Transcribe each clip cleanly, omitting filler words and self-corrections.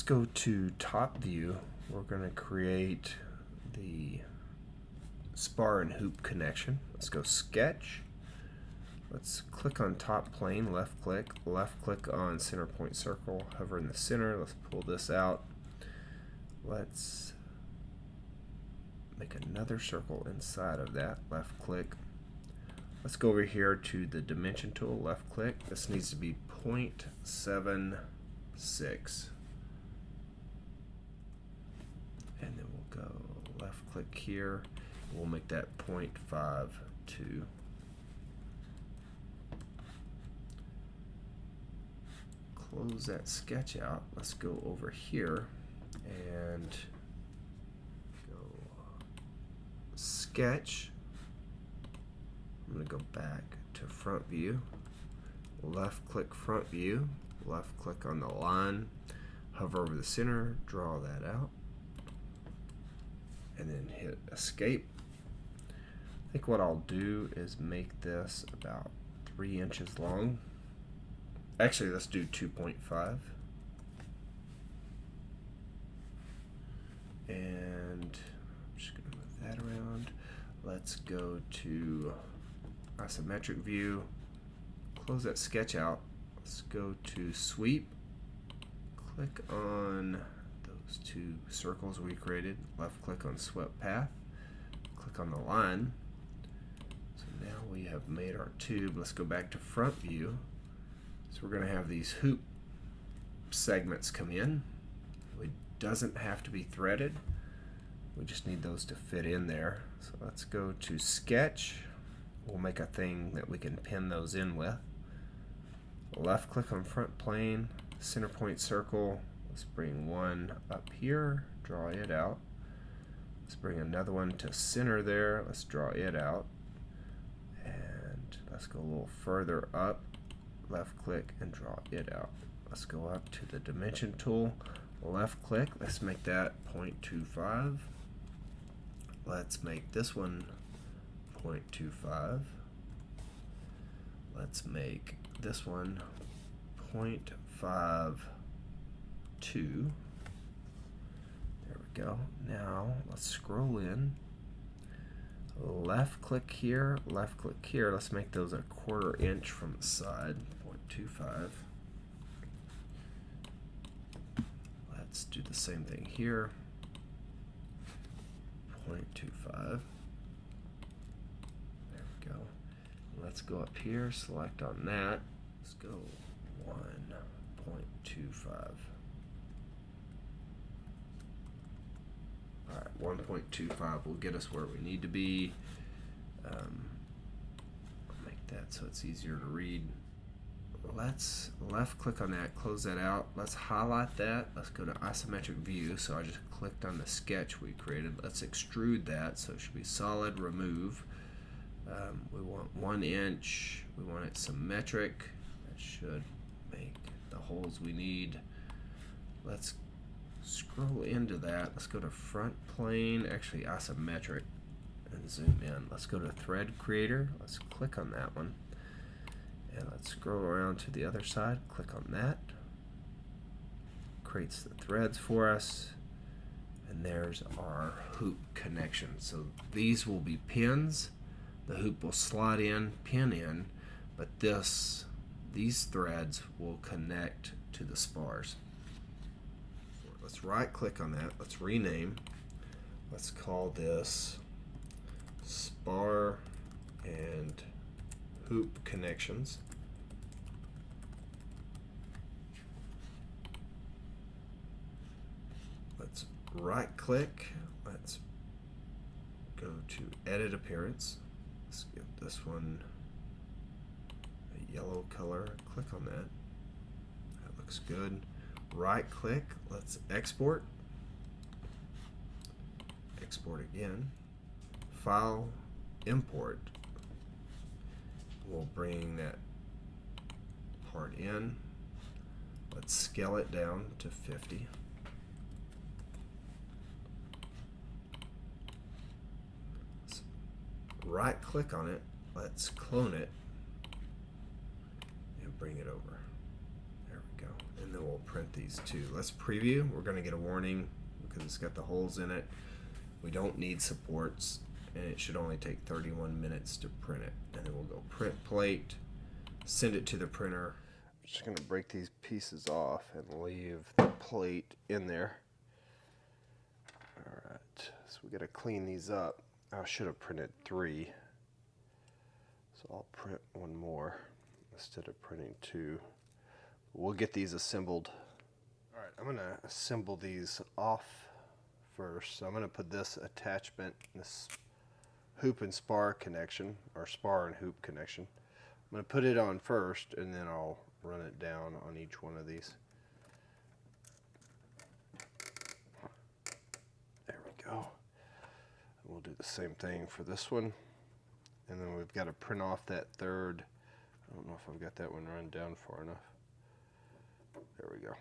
go to top view. We're going to create the spar and hoop connection. Let's go sketch. Let's click on top plane, left click on center point circle, hover in the center. Let's pull this out. Let's make another circle inside of that, left click. Let's go over here to the dimension tool, left click. This needs to be 0.76. And then we'll go left click here. We'll make that 0.52. Close that sketch out. Let's go over here and go sketch. I'm going to go back to front view, left click front view, left click on the line, hover over the center, draw that out, and then hit escape. I think what I'll do is make this about 3 inches long. Actually, let's do 2.5. And I'm just going to move that around. Let's go to isometric view. Close that sketch out. Let's go to sweep. Click on those two circles we created. Left click on swept path. Click on the line. So now we have made our tube. Let's go back to front view. So we're going to have these hoop segments come in. It doesn't have to be threaded. We just need those to fit in there. So let's go to sketch. We'll make a thing that we can pin those in with. Left click on front plane, center point circle. Let's bring one up here, draw it out. Let's bring another one to center there. Let's draw it out. And let's go a little further up. Left click and draw it out. Let's go up to the dimension tool. Left click. Let's make that 0.25. Let's make this one 0.25. Let's make this one 0.52. There we go. Now let's scroll in. Left click here, left click here. Let's make those a 1/4 inch from the side, 0.25. Let's do the same thing here, 0.25. There we go. Let's go up here, select on that. Let's go 1.25. Alright, 1.25 will get us where we need to be. I'll make that so it's easier to read. Let's left click on that, close that out. Let's highlight that. Let's go to isometric view. So I just clicked on the sketch we created. Let's extrude that so it should be solid, remove. We want 1 inch. We want it symmetric. That should make the holes we need. Let's scroll into that. Let's go to front plane, actually isometric, and zoom in. Let's go to thread creator. Let's click on that one. And let's scroll around to the other side. Click on that. Creates the threads for us. And there's our hoop connection. So these will be pins. The hoop will slide in, pin in, but these threads will connect to the spars. Let's right click on that. Let's rename. Let's call this spar and hoop connections. Let's right click. Let's go to edit appearance. Let's give this one a yellow color. Click on that. That looks good. Right click. Let's export. Export again. File, import. We'll bring that part in. Let's scale it down to 50. Right click on it, let's clone it and bring it over. There we go. and then we'll print these two. Let's preview. We're going to get a warning because it's got the holes in it. We don't need supports, and it should only take 31 minutes to print it. And then we'll go print plate, send it to the printer. I'm just going to break these pieces off and leave the plate in there. Alright, so we got to clean these up. I should have printed 3. So I'll print one more instead of printing 2. We'll get these assembled. Alright, I'm going to assemble these off first. So I'm going to put this attachment, this hoop and spar connection, or spar and hoop connection. I'm going to put it on first, and then I'll run it down on each one of these. There we go. We'll do the same thing for this one. And then we've got to print off that third. I don't know if I've got that one run down far enough. There we go.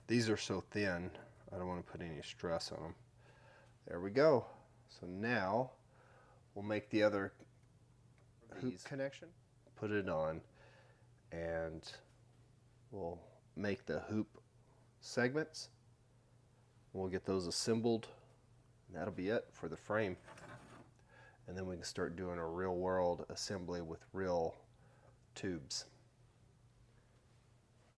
These are so thin, I don't want to put any stress on them. There we go. So now we'll make the other hoop connection, put it on, and we'll make the hoop segments. We'll get those assembled, and that'll be it for the frame. And then we can start doing a real world assembly with real tubes.